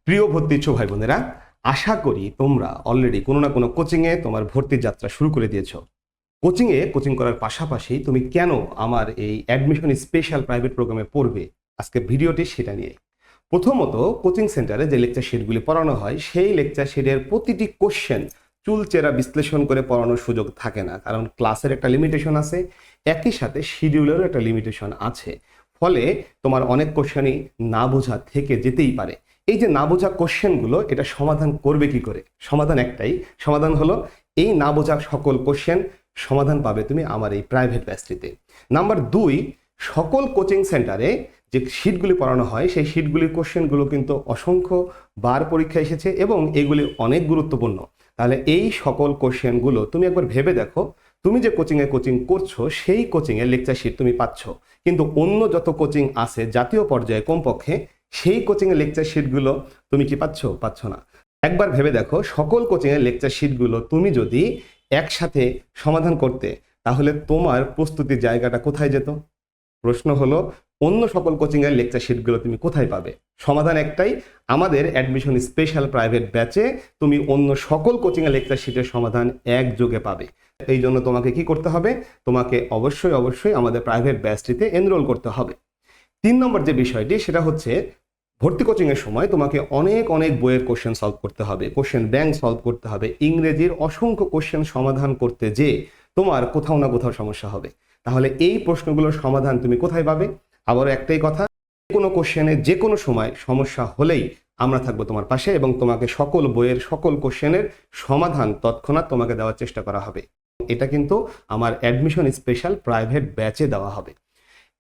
প্রিয় ভর্তি ইচ্ছুক ভাই বোনেরা, আশা করি তোমরা অলরেডি কোনো না কোনো কোচিংয়ে তোমার ভর্তির যাত্রা শুরু করে দিয়েছো। কোচিং করার পাশাপাশি তুমি কেন আমার এই অ্যাডমিশন স্পেশাল প্রাইভেট প্রোগ্রামে পড়বে, আজকে ভিডিওটি সেটা নিয়ে। প্রথমত, কোচিং সেন্টারে যে লেকচার শিটগুলি পড়ানো হয় সেই লেকচার শিটের প্রতিটি কোশ্চেন চুলচেরা বিশ্লেষণ করে পড়ানোর সুযোগ থাকে না, কারণ ক্লাসের একটা লিমিটেশন আছে, একই সাথে শিডিউলেরও একটা লিমিটেশন আছে। ফলে তোমার অনেক কোশ্চেনই না বোঝা থেকে যেতেই পারে। এই যে না বোঝা কোশ্চেনগুলো, এটা সমাধান করবে কি করে? সমাধান একটাই, সমাধান হলো এই না বোঝা সকল কোশ্চেন সমাধান পাবে তুমি আমার এই প্রাইভেট ব্যাচটিতে। নাম্বার 2, সকল কোচিং সেন্টারে যে শিটগুলি পড়ানো হয় সেই শিটগুলির কোশ্চেনগুলো কিন্তু অসংখ্য বার পরীক্ষা এসেছে এবং এগুলি অনেক গুরুত্বপূর্ণ। তাহলে এই সকল কোশ্চেনগুলো তুমি একবার ভেবে দেখো, তুমি যে কোচিং করছো সেই কোচিংয়ের লেকচার শিট তুমি পাচ্ছ, কিন্তু অন্য যত কোচিং আছে জাতীয় পর্যায়ে কমপক্ষে সেই কোচিংয়ের লেকচার শিটগুলো তুমি কি পাচ্ছ না। একবার ভেবে দেখো, সকল কোচিংয়ের লেকচার শিটগুলো তুমি যদি একসাথে সমাধান করতে, তাহলে তোমার প্রস্তুতির জায়গাটা কোথায় যেত? প্রশ্ন হলো, অন্য সকল কোচিংয়ের লেকচার শিটগুলো তুমি কোথায় পাবে? সমাধান একটাই, আমাদের অ্যাডমিশন স্পেশাল প্রাইভেট ব্যাচে তুমি অন্য সকল কোচিংয়ের লেকচার শিটের সমাধান একযোগে পাবে। এই জন্য তোমাকে কি করতে হবে? তোমাকে অবশ্যই আমাদের প্রাইভেট ব্যাচটিতে এনরোল করতে হবে। 3 নম্বর যে বিষয়টি, সেটা হচ্ছে ভর্তি কোচিংয়ের সময় তোমাকে অনেক বইয়ের কোশ্চেন সলভ করতে হবে, কোশ্চেন ব্যাংক সলভ করতে হবে। ইংরেজির অসংখ্য কোশ্চেন সমাধান করতে যে তোমার কোথাও না কোথাও সমস্যা হবে। তাহলে এই প্রশ্নগুলোর সমাধান তুমি কোথায় পাবে? আবারও একটাই কথা, কোনো কোশ্চেনে যে কোনো সময় সমস্যা হলেই আমরা থাকবো তোমার পাশে এবং তোমাকে সকল বইয়ের সকল কোশ্চেনের সমাধান তৎক্ষণাৎ তোমাকে দেওয়ার চেষ্টা করা হবে। এটা কিন্তু আমার অ্যাডমিশন স্পেশাল প্রাইভেট ব্যাচে দেওয়া হবে।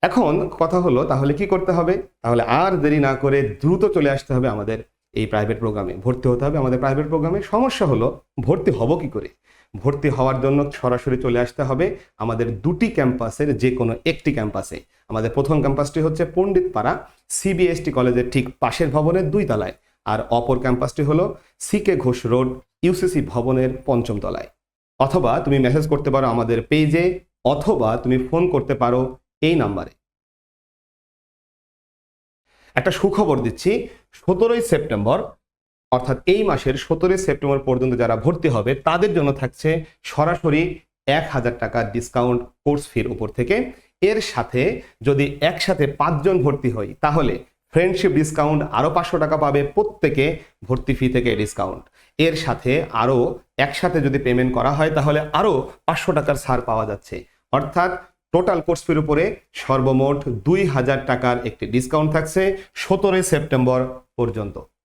এখন কথা হলো, তাহলে কি করতে হবে? তাহলে আর দেরি না করে দ্রুত চলে আসতে হবে আমাদের এই প্রাইভেট প্রোগ্রামে, ভর্তি হতে হবে আমাদের প্রাইভেট প্রোগ্রামে। সমস্যা হলো, ভর্তি হব কি করে? ভর্তি হওয়ার জন্য সরাসরি চলে আসতে হবে আমাদের 2টি ক্যাম্পাসের যে কোনো একটি ক্যাম্পাসে। আমাদের প্রথম ক্যাম্পাসটি হচ্ছে পণ্ডিতপাড়া সিবিএসটি কলেজের ঠিক পাশের ভবনের 2 তলায়, আর অপর ক্যাম্পাসটি হলো সিকে ঘোষ রোড ইউসিসি ভবনের 5ম তলায়। অথবা তুমি মেসেজ করতে পারো আমাদের পেজে, অথবা তুমি ফোন করতে পারো এই নাম্বারে। একটা সুখবর দিচ্ছি, 17ই সেপ্টেম্বর অর্থাৎ এই মাসের 17ই সেপ্টেম্বর পর্যন্ত যারা ভর্তি হবে তাদের জন্য থাকছে সরাসরি 1000 টাকা ডিসকাউন্ট কোর্স ফির উপর থেকে। এর সাথে যদি একসাথে 5 জন ভর্তি হই, তাহলে ফ্রেন্ডশিপ ডিসকাউন্ট আরও 500 টাকা পাবে প্রত্যেকে, ভর্তি ফি থেকে ডিসকাউন্ট। এর সাথে আরও একসাথে যদি পেমেন্ট করা হয় তাহলে আরও 500 টাকার ছাড় পাওয়া যাচ্ছে। অর্থাৎ টোটাল কোর্স ফির উপরে সর্বমোট 2000 টাকার একটি ডিসকাউন্ট থাকছে 17ই সেপ্টেম্বর পর্যন্ত।